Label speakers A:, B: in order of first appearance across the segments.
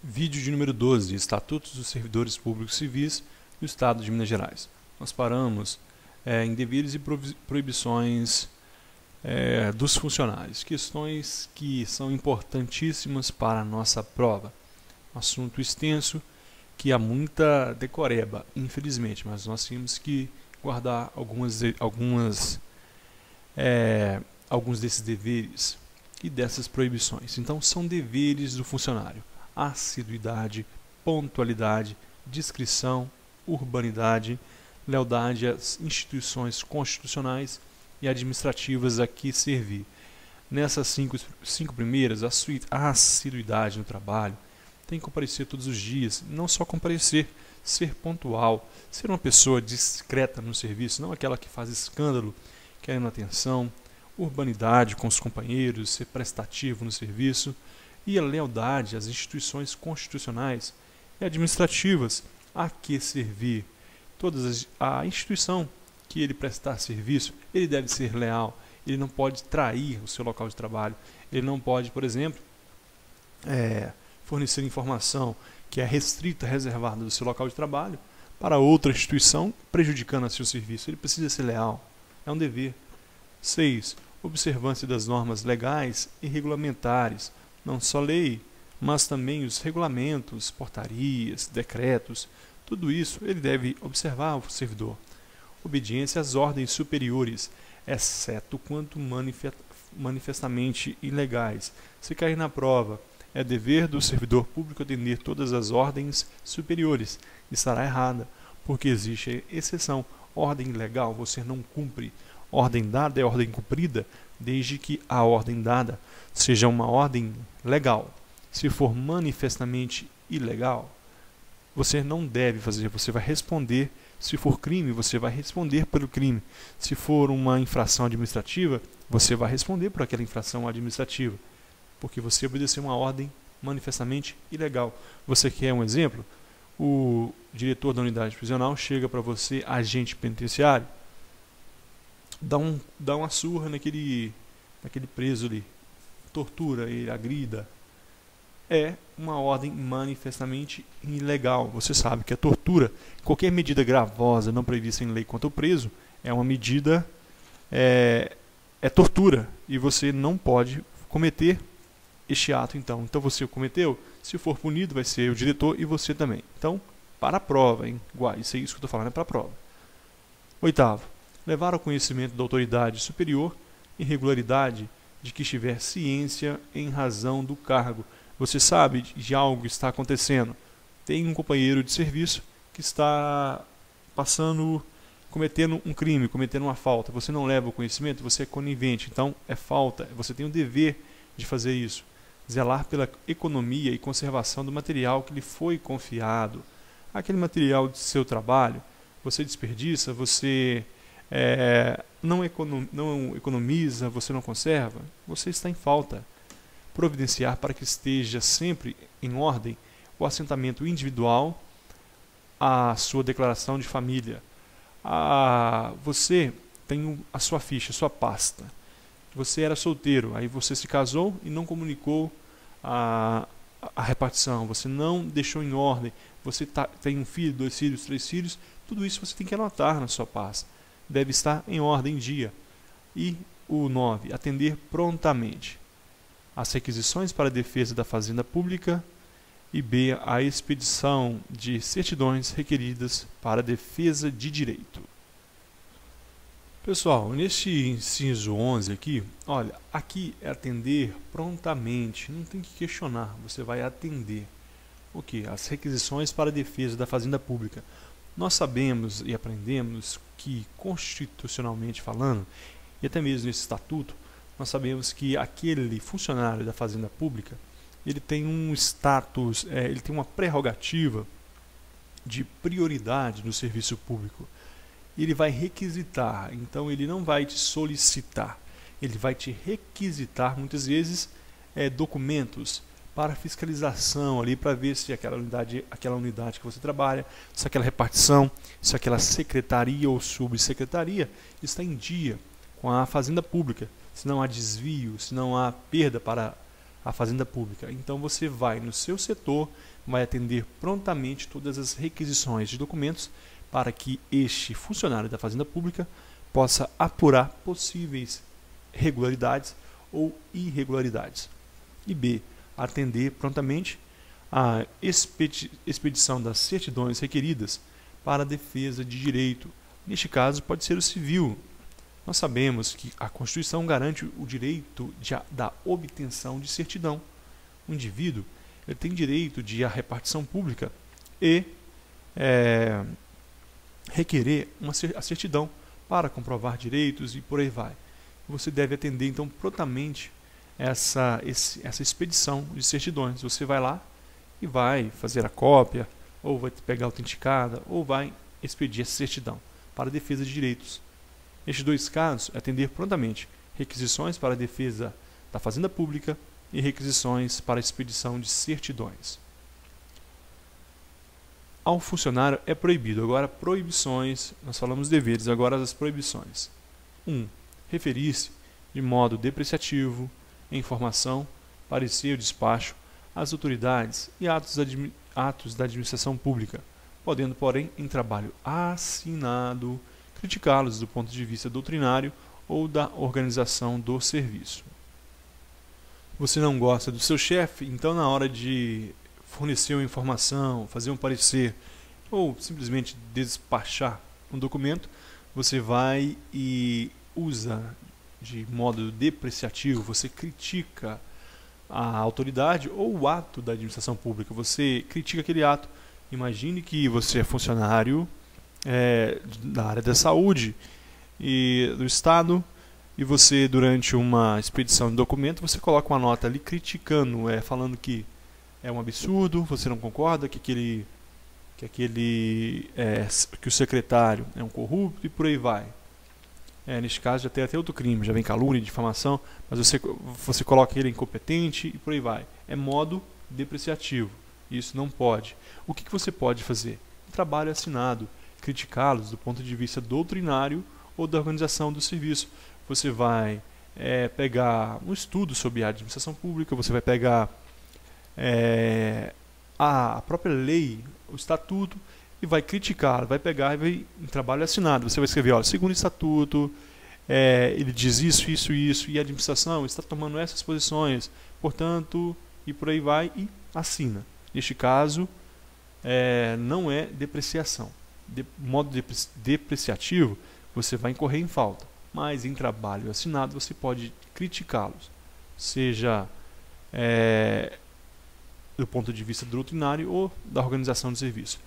A: Vídeo de número 12, Estatutos dos Servidores Públicos Civis do Estado de Minas Gerais. Nós paramos em deveres e proibições dos funcionários, questões que são importantíssimas para a nossa prova. Assunto extenso que há muita decoreba, infelizmente, mas nós temos que guardar alguns desses deveres e dessas proibições. Então, são deveres do funcionário: assiduidade, pontualidade, discrição, urbanidade, lealdade às instituições constitucionais e administrativas a que servir. Nessas cinco primeiras, a assiduidade no trabalho tem que comparecer todos os dias, não só comparecer, ser pontual, ser uma pessoa discreta no serviço, não aquela que faz escândalo, querendo atenção, urbanidade com os companheiros, ser prestativo no serviço, e a lealdade às instituições constitucionais e administrativas a que servir. A instituição que ele prestar serviço, ele deve ser leal, ele não pode trair o seu local de trabalho, ele não pode, por exemplo, fornecer informação que é restrita, reservada do seu local de trabalho para outra instituição, prejudicando a seu serviço. Ele precisa ser leal, é um dever. 6. Observância das normas legais e regulamentares, não só lei, mas também os regulamentos, portarias, decretos, tudo isso ele deve observar, o servidor. Obediência às ordens superiores, exceto quanto manifestamente ilegais. Se cair na prova, é dever do servidor público atender todas as ordens superiores. Estará errada, porque existe exceção. Ordem ilegal você não cumpre. Ordem dada é ordem cumprida, desde que a ordem dada seja uma ordem legal. Se for manifestamente ilegal, você não deve fazer, você vai responder. Se for crime, você vai responder pelo crime. Se for uma infração administrativa, você vai responder por aquela infração administrativa, porque você obedeceu uma ordem manifestamente ilegal. Você quer um exemplo? O diretor da unidade prisional chega para você, agente penitenciário, dá uma surra naquele preso ali, tortura ele, agrida. É uma ordem manifestamente ilegal. Você sabe que a tortura, qualquer medida gravosa não prevista em lei contra o preso, é uma medida, é tortura, e você não pode cometer este ato. Então você cometeu, se for punido vai ser o diretor e você também. Então, para a prova, hein? Isso é isso que eu estou falando, é para a prova. 8º, levar ao conhecimento da autoridade superior irregularidade de que estiver ciência em razão do cargo. Você sabe de algo que está acontecendo. Tem um companheiro de serviço que está cometendo um crime, cometendo uma falta. Você não leva o conhecimento, você é conivente. Então, é falta. Você tem o dever de fazer isso. Zelar pela economia e conservação do material que lhe foi confiado. Aquele material de seu trabalho, você desperdiça, você não economiza, você não conserva, você está em falta. Providenciar para que esteja sempre em ordem o assentamento individual, a sua declaração de família. Você tem a sua ficha, a sua pasta. Você era solteiro, aí você se casou e não comunicou a repartição, você não deixou em ordem, você tem um filho, 2 filhos, 3 filhos, tudo isso você tem que anotar na sua pasta. Deve estar em ordem em dia. E o 9, atender prontamente as requisições para a defesa da fazenda pública, e B, a expedição de certidões requeridas para a defesa de direito. Pessoal, neste inciso 11 aqui, olha, aqui é atender prontamente, não tem que questionar, você vai atender. O que? As requisições para a defesa da fazenda pública. Nós sabemos e aprendemos que, constitucionalmente falando, e até mesmo nesse estatuto, nós sabemos que aquele funcionário da fazenda pública, ele tem um status, ele tem uma prerrogativa de prioridade no serviço público. Ele vai requisitar, então ele não vai te solicitar, ele vai te requisitar muitas vezes documentos para fiscalização ali, para ver se aquela unidade que você trabalha, se aquela repartição, se aquela secretaria ou subsecretaria está em dia com a fazenda pública, se não há desvio, se não há perda para à Fazenda Pública. Então você vai no seu setor, vai atender prontamente todas as requisições de documentos para que este funcionário da Fazenda Pública possa apurar possíveis regularidades ou irregularidades. E B, atender prontamente a expedição das certidões requeridas para a defesa de direito. Neste caso, pode ser o civil. Nós sabemos que a Constituição garante o direito da obtenção de certidão. O indivíduo ele tem direito de ir à repartição pública e requerer a certidão para comprovar direitos e por aí vai. Você deve atender, então, prontamente essa expedição de certidões. Você vai lá e vai fazer a cópia, ou vai pegar autenticada, ou vai expedir essa certidão para a defesa de direitos. Nestes dois casos, atender prontamente requisições para a defesa da Fazenda Pública e requisições para a expedição de certidões. Ao funcionário é proibido. Agora, proibições, nós falamos deveres, agora as proibições. 1. Referir-se de modo depreciativo, em informação, parecer ou despacho, às autoridades e atos da administração pública, podendo, porém, em trabalho assinado, criticá-los do ponto de vista doutrinário ou da organização do serviço. Você não gosta do seu chefe, então na hora de fornecer uma informação, fazer um parecer ou simplesmente despachar um documento, você vai e usa de modo depreciativo, você critica a autoridade ou o ato da administração pública, você critica aquele ato. Imagine que você é funcionário da área da saúde e do Estado, e você, durante uma expedição de documento, você coloca uma nota ali criticando, falando que é um absurdo, você não concorda, que o secretário é um corrupto e por aí vai. Neste caso já tem até outro crime, já vem calúnia, difamação, mas você coloca ele incompetente e por aí vai. É modo depreciativo, isso não pode. O que você pode fazer? Um trabalho assinado, criticá-los do ponto de vista doutrinário ou da organização do serviço. Você vai pegar um estudo sobre a administração pública, você vai pegar a própria lei, o estatuto, e vai criticar, vai pegar e vai em trabalho assinado. Você vai escrever, olha, segundo o estatuto, ele diz isso, isso, isso, e a administração está tomando essas posições, portanto, e por aí vai, e assina. Neste caso, não é depreciação. De modo depreciativo, você vai incorrer em falta, mas em trabalho assinado você pode criticá-los, seja do ponto de vista doutrinário ou da organização do serviço.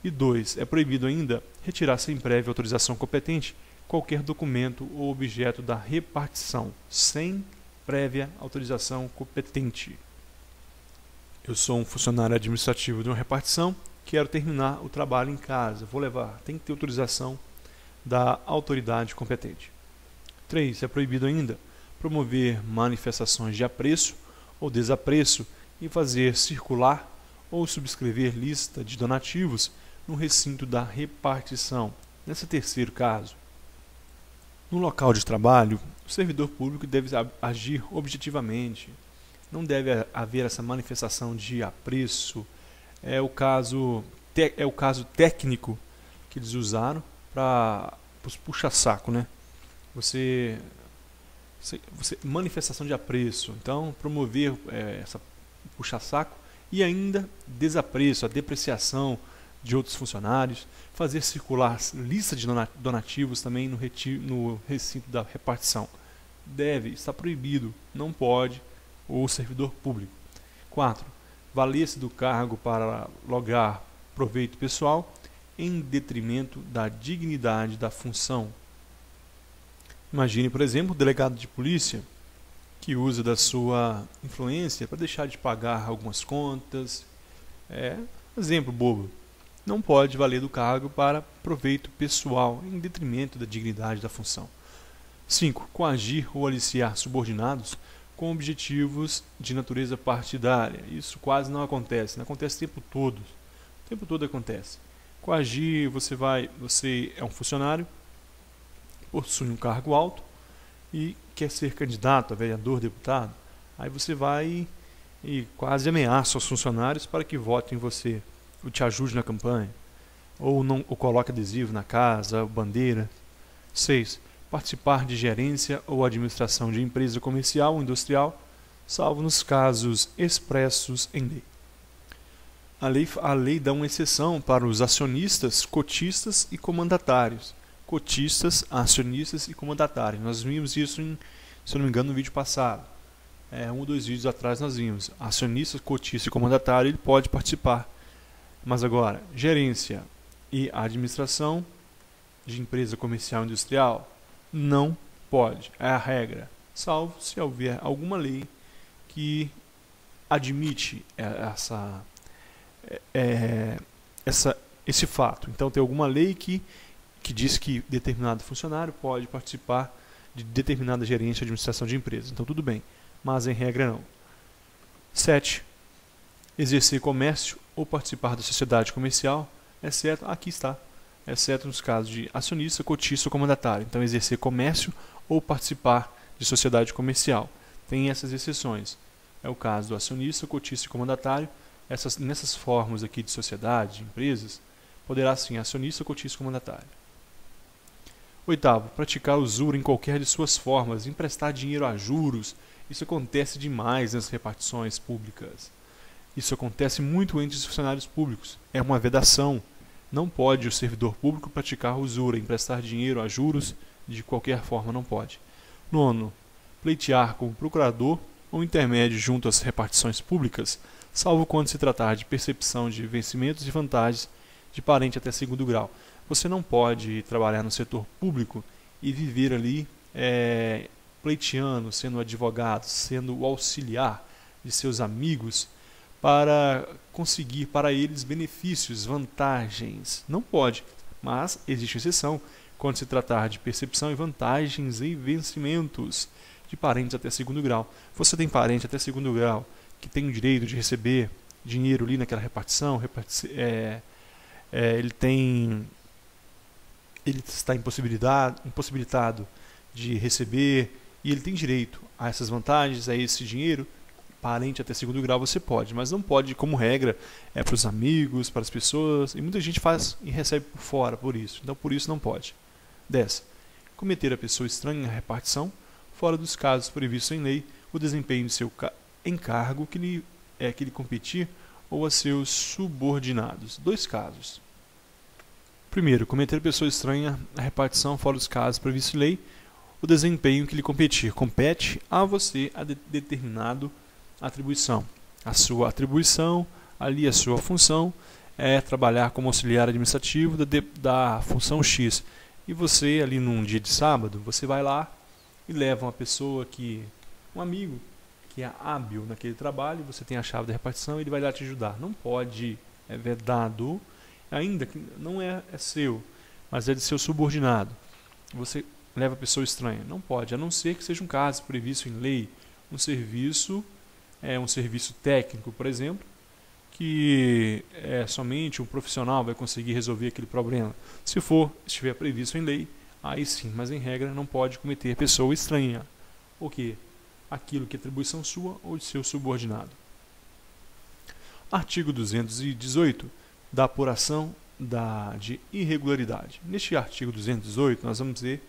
A: E 2. É proibido ainda retirar sem prévia autorização competente qualquer documento ou objeto da repartição, sem prévia autorização competente. Eu sou um funcionário administrativo de uma repartição, quero terminar o trabalho em casa, vou levar, tem que ter autorização da autoridade competente. 3. É proibido ainda promover manifestações de apreço ou desapreço e fazer circular ou subscrever lista de donativos no recinto da repartição. Nesse terceiro caso, no local de trabalho, o servidor público deve agir objetivamente. Não deve haver essa manifestação de apreço. É o caso técnico que eles usaram para os puxa-saco, né? Você manifestação de apreço, então promover essa puxa-saco e ainda desapreço, a depreciação de outros funcionários, fazer circular lista de donativos também no recinto da repartição. Está proibido, não pode o servidor público. 4. Valer-se do cargo para lograr proveito pessoal em detrimento da dignidade da função. Imagine, por exemplo, o delegado de polícia que usa da sua influência para deixar de pagar algumas contas. Exemplo bobo. Não pode valer do cargo para proveito pessoal em detrimento da dignidade da função. 5. Coagir ou aliciar subordinados com objetivos de natureza partidária. Isso quase não acontece, não acontece o tempo todo. O tempo todo acontece. Coagir, você é um funcionário, possui um cargo alto e quer ser candidato a vereador, deputado, aí você vai e quase ameaça os funcionários para que votem em você, ou te ajude na campanha, ou coloque adesivo na casa, bandeira. 6. Participar de gerência ou administração de empresa comercial ou industrial, salvo nos casos expressos em lei. A lei dá uma exceção para os acionistas, cotistas e comandatários. Cotistas, acionistas e comandatários. Nós vimos isso, se eu não me engano, no vídeo passado. Um ou dois vídeos atrás nós vimos. Acionista, cotista e comandatário, ele pode participar. Mas agora, gerência e administração de empresa comercial e industrial, não pode. É a regra. Salvo se houver alguma lei que admite esse fato. Então tem alguma lei que diz que determinado funcionário pode participar de determinada gerência e administração de empresa. Então tudo bem, mas em regra não. 7. Exercer comércio ou participar da sociedade comercial, exceto nos casos de acionista, cotista ou comandatário. Então exercer comércio ou participar de sociedade comercial. Tem essas exceções. É o caso do acionista, cotista e comandatário. Nessas formas aqui de sociedade, de empresas, poderá sim acionista, cotista e comandatário. 8. Praticar usura em qualquer de suas formas, emprestar dinheiro a juros. Isso acontece demais nas repartições públicas. Isso acontece muito entre os funcionários públicos. É uma vedação. Não pode o servidor público praticar usura, emprestar dinheiro a juros, de qualquer forma não pode. 9. Pleitear como procurador ou intermédio junto às repartições públicas, salvo quando se tratar de percepção de vencimentos e vantagens de parente até segundo grau. Você não pode trabalhar no setor público e viver ali pleiteando, sendo advogado, sendo o auxiliar de seus amigos para conseguir para eles benefícios, vantagens. Não pode, mas existe exceção quando se tratar de percepção e vantagens e vencimentos de parentes até segundo grau. Você tem parente até segundo grau que tem o direito de receber dinheiro ali naquela repartição, ele está impossibilitado de receber e ele tem direito a essas vantagens, a esse dinheiro. Parente até segundo grau você pode, mas não pode, como regra, para os amigos, para as pessoas, e muita gente faz e recebe por fora por isso, então por isso não pode. 10. Cometer a pessoa estranha na repartição, fora dos casos previstos em lei, o desempenho de seu encargo que lhe competir ou a seus subordinados. 2 casos. Primeiro, cometer a pessoa estranha na repartição, fora dos casos previstos em lei, o desempenho que lhe competir. Compete a você a determinado atribuição. A sua atribuição, ali a sua função, é trabalhar como auxiliar administrativo da função X. E você, ali num dia de sábado, você vai lá e leva um amigo que é hábil naquele trabalho, você tem a chave da repartição, ele vai lá te ajudar. Não pode, é vedado, ainda que não é seu, mas é de seu subordinado. Você leva a pessoa estranha. Não pode, a não ser que seja um caso previsto em lei, um serviço técnico, por exemplo, que somente um profissional vai conseguir resolver aquele problema. Se estiver previsto em lei, aí sim, mas em regra não pode cometer pessoa estranha. O quê? Aquilo que é atribuição sua ou de seu subordinado. Artigo 218 da apuração de irregularidade. Neste artigo 218 nós vamos ver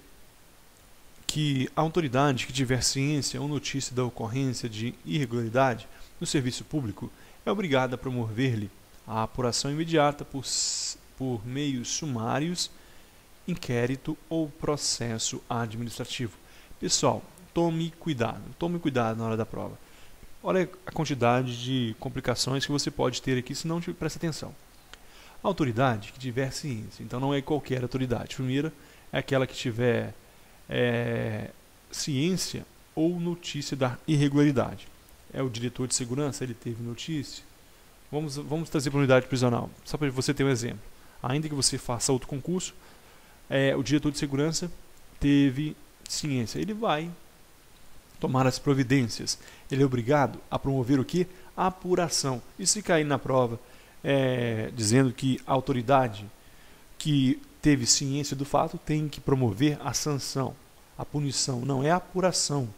A: que a autoridade que tiver ciência ou notícia da ocorrência de irregularidade no serviço público é obrigada a promover-lhe a apuração imediata por meios sumários, inquérito ou processo administrativo. Pessoal, tome cuidado na hora da prova. Olha a quantidade de complicações que você pode ter aqui se não presta atenção. A autoridade que tiver ciência, então não é qualquer autoridade. Primeiro é aquela que tiver ciência ou notícia da irregularidade. É o diretor de segurança, ele teve notícia. Vamos trazer para a unidade prisional, só para você ter um exemplo. Ainda que você faça outro concurso, o diretor de segurança teve ciência, ele vai tomar as providências. Ele é obrigado a promover o quê? A apuração. E se cair na prova dizendo que a autoridade que teve ciência do fato tem que promover a sanção, a punição, não é a apuração.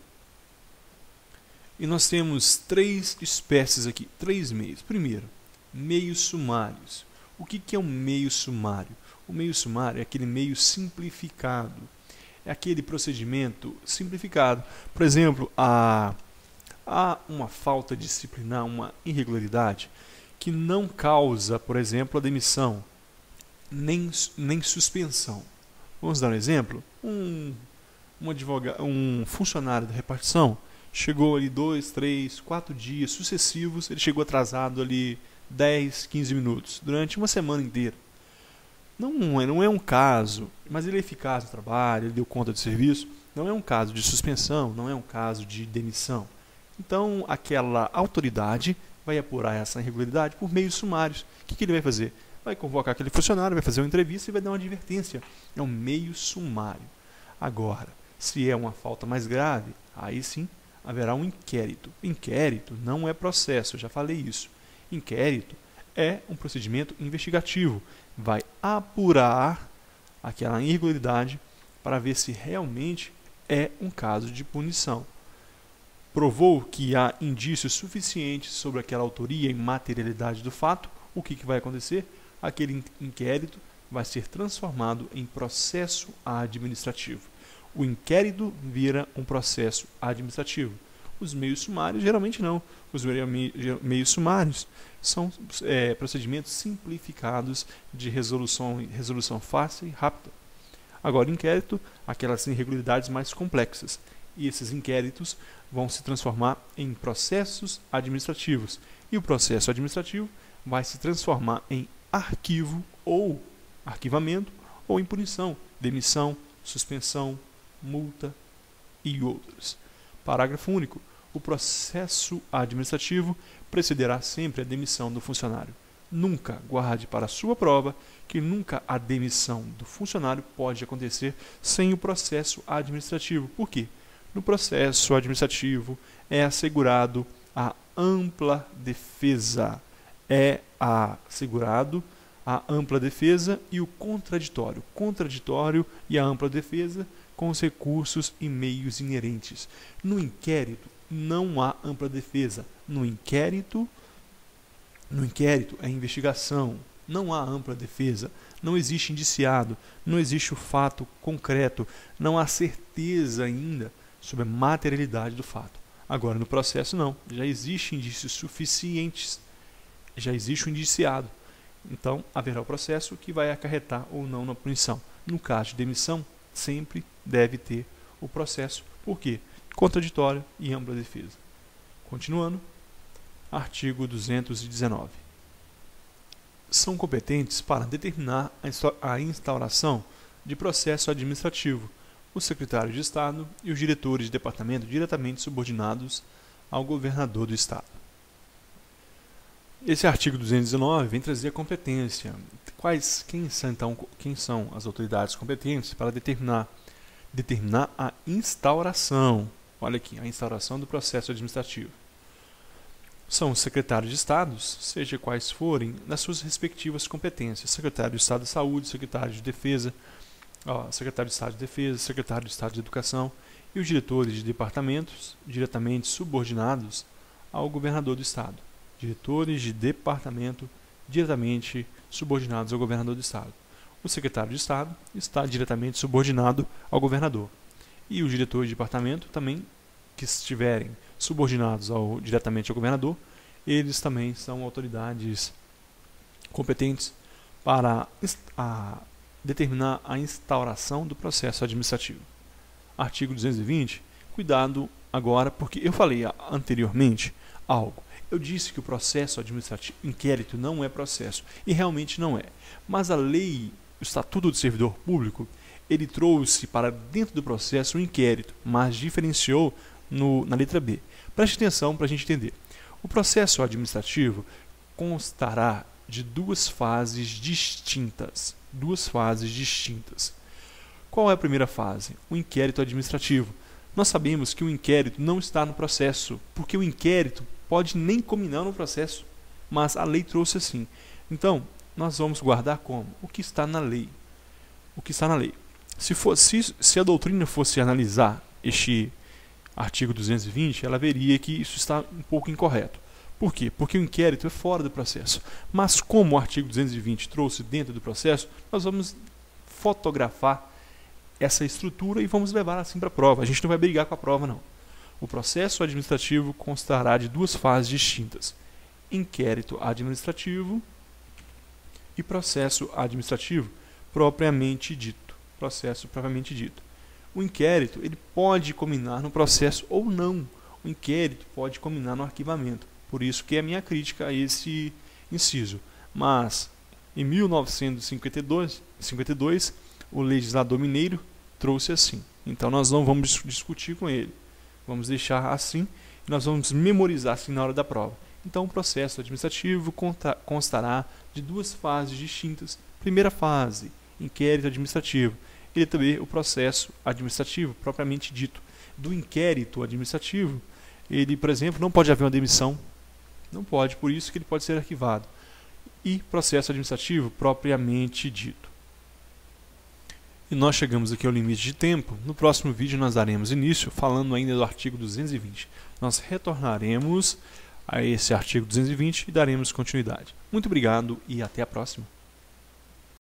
A: E nós temos três espécies aqui, três meios. Primeiro, meios sumários. O que é um meio sumário? O meio sumário é aquele meio simplificado. É aquele procedimento simplificado. Por exemplo, há uma falta disciplinar, uma irregularidade que não causa, por exemplo, a demissão, nem suspensão. Vamos dar um exemplo? Um funcionário da repartição chegou ali 2, 3, 4 dias sucessivos, ele chegou atrasado ali 10, 15 minutos, durante uma semana inteira. Não é um caso, mas ele é eficaz no trabalho, ele deu conta do serviço, não é um caso de suspensão, não é um caso de demissão. Então, aquela autoridade vai apurar essa irregularidade por meios sumários. O que ele vai fazer? Vai convocar aquele funcionário, vai fazer uma entrevista e vai dar uma advertência. É um meio sumário. Agora, se é uma falta mais grave, aí sim haverá um inquérito. Inquérito não é processo, eu já falei isso. Inquérito é um procedimento investigativo. Vai apurar aquela irregularidade para ver se realmente é um caso de punição. Provou que há indícios suficientes sobre aquela autoria e materialidade do fato, o que vai acontecer? Aquele inquérito vai ser transformado em processo administrativo. O inquérito vira um processo administrativo. Os meios sumários, geralmente não. Os meios sumários são procedimentos simplificados de resolução fácil e rápida. Agora, o inquérito, aquelas irregularidades mais complexas. E esses inquéritos vão se transformar em processos administrativos. E o processo administrativo vai se transformar em arquivo ou arquivamento ou em punição, demissão, suspensão, multa e outros. Parágrafo único. O processo administrativo precederá sempre a demissão do funcionário. Nunca guarde para sua prova que nunca a demissão do funcionário pode acontecer sem o processo administrativo. Por quê? No processo administrativo é assegurado a ampla defesa. É assegurado a ampla defesa e o contraditório. Contraditório e a ampla defesa com os recursos e meios inerentes. No inquérito não há ampla defesa. No inquérito é investigação. Não há ampla defesa. Não existe indiciado. Não existe o fato concreto. Não há certeza ainda sobre a materialidade do fato. Agora, no processo, não. Já existem indícios suficientes. Já existe o indiciado. Então, haverá o processo que vai acarretar ou não na punição. No caso de demissão, sempre deve ter o processo. Por quê? Contraditório e ampla defesa. Continuando, artigo 219. São competentes para determinar a instauração de processo administrativo o secretário de Estado e os diretores de departamento diretamente subordinados ao governador do Estado. Esse artigo 219 vem trazer a competência. Quem são as autoridades competentes para determinar a instauração? Olha aqui, a instauração do processo administrativo. São os secretários de Estado, seja quais forem, nas suas respectivas competências. Secretário de Estado de Saúde, secretário de Defesa, secretário de Estado de Defesa, secretário de Estado de Educação e os diretores de departamentos diretamente subordinados ao governador do Estado. Diretores de departamento diretamente subordinados ao governador do Estado. O secretário de Estado está diretamente subordinado ao governador. E os diretores de departamento também, que estiverem subordinados diretamente ao governador, eles também são autoridades competentes para determinar a instauração do processo administrativo. Artigo 220, cuidado agora, porque eu falei anteriormente algo. Eu disse que o processo administrativo, inquérito, não é processo, e realmente não é. Mas a lei, o Estatuto do Servidor Público, ele trouxe para dentro do processo o inquérito, mas diferenciou na letra B. Preste atenção para a gente entender. O processo administrativo constará de duas fases distintas. Qual é a primeira fase? O inquérito administrativo. Nós sabemos que o inquérito não está no processo, porque o inquérito pode nem culminar no processo, mas a lei trouxe assim. Então, nós vamos guardar como? O que está na lei. Se a doutrina fosse analisar artigo 220, ela veria que isso está um pouco incorreto. Por quê? Porque o inquérito é fora do processo. Mas como o artigo 220 trouxe dentro do processo, nós vamos fotografar essa estrutura e vamos levar assim para a prova. A gente não vai brigar com a prova, não. O processo administrativo constará de duas fases distintas: inquérito administrativo e processo administrativo propriamente dito. Processo propriamente dito. O inquérito ele pode culminar no processo ou não. O inquérito pode culminar no arquivamento. Por isso que é a minha crítica a esse inciso. Mas, em 1952, o legislador mineiro trouxe assim. Então, nós não vamos discutir com ele. Vamos deixar assim e nós vamos memorizar assim na hora da prova. Então, o processo administrativo constará de duas fases distintas. Primeira fase, inquérito administrativo. E também o processo administrativo, propriamente dito. Do inquérito administrativo, ele, por exemplo, não pode haver uma demissão. Não pode, por isso que ele pode ser arquivado. E processo administrativo propriamente dito. E nós chegamos aqui ao limite de tempo. No próximo vídeo nós daremos início falando ainda do artigo 220. Nós retornaremos a esse artigo 220 e daremos continuidade. Muito obrigado e até a próxima.